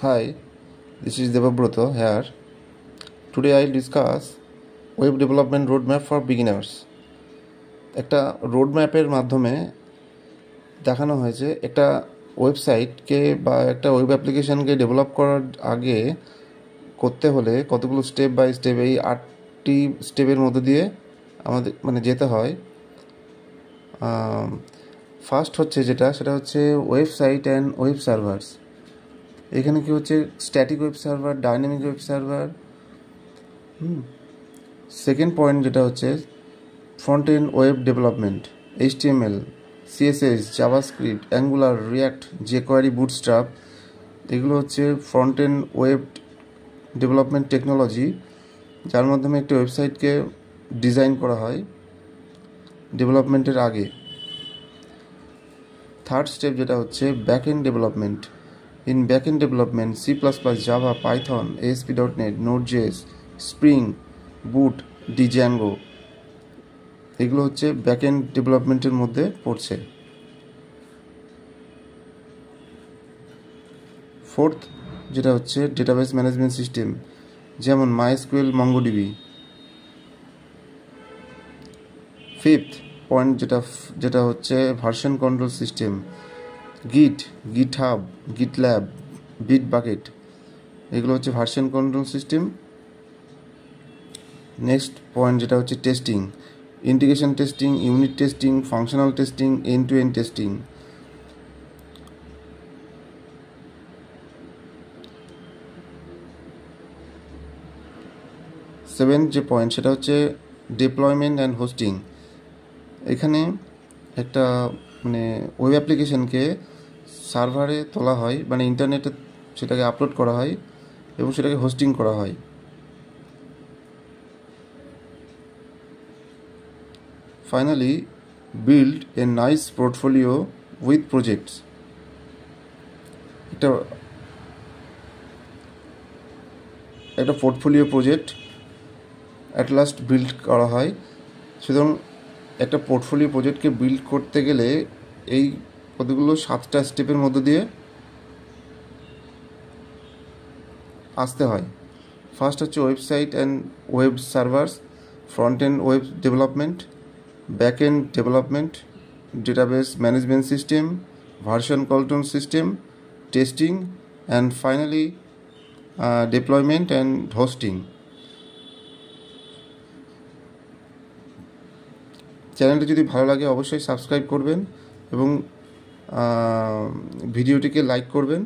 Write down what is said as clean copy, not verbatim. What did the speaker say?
Hi, this is Devabroto here. Today I'll discuss web development roadmap for beginners. একটা রোডম্যাপের মাধ্যমে দেখানো হয়েছে একটা ওয়েবসাইটকে বা একটা ওয়েব অ্যাপ্লিকেশনকে ডেভেলপ করার আগে করতে হলে কতগুলো স্টেপ বাই স্টেপ এই 8টি স্টেপের মধ্যে দিয়ে আমাদের যেতে হয়। ফার্স্ট হচ্ছে সেটা হচ্ছে ওয়েবসাইট অ্যান্ড ওয়েব সার্ভার্স। এখানে কি হচ্ছে static web server, dynamic web server. Second point যেটা হচ্ছে front end web development, HTML, CSS, JavaScript, angular, react, jQuery, bootstrap. এগুলো হচ্ছে front end web development technology, যার মাধ্যমে একটি ওয়েবসাইটকে ডিজাইন করা হয় ডেভেলপমেন্টের আগে। থার্ড স্টেপ যেটা হচ্ছে back end development. In back end development C++, Java, Python, ASP.NET, Node.js, Spring, Boot, Django, এগুলো হচ্ছে ব্যাক এন্ড ডেভেলপমেন্টের মধ্যে পড়ছে। ফোর্থ যেটা হচ্ছে ডেটাবেস ম্যানেজমেন্ট সিস্টেম, যেমন MySQL, MongoDB। ফিফথ পয়েন্ট যেটা হচ্ছে version control system, GitHub, GitLab, Bitbucket, এগুলো হচ্ছে version control system. Next point যেটা হচ্ছে testing, integration testing, unit testing, functional testing, end to end testing. Seventh যে পয়েন্ট সেটা হচ্ছে ডিপ্লয়মেন্ট অ্যান্ড হোস্টিং। এখানে একটা ওয়েব অ্যাপ্লিকেশনকে সার্ভারে তোলা হয়, ইন্টারনেটে সেটাকে আপলোড করা হয় এবং সেটাকে হোস্টিং করা হয়। Finally build a nice portfolio with projects. একটা portfolio project at last build করা হয়। সুতরাং একটা পোর্টফোলিও প্রজেক্টকে বিল্ড করতে গেলে এই কতগুলো 7টা স্টেপের মধ্যে দিয়ে আসতে হয়। ফার্স্ট হচ্ছে website and web servers, front end web development, back end development, database management system, version control system, testing, and finally deployment and hosting. চ্যানেলটি যদি ভালো লাগে অবশ্যই সাবস্ক্রাইব করবেন এবং ভিডিওটিকে লাইক করবেন।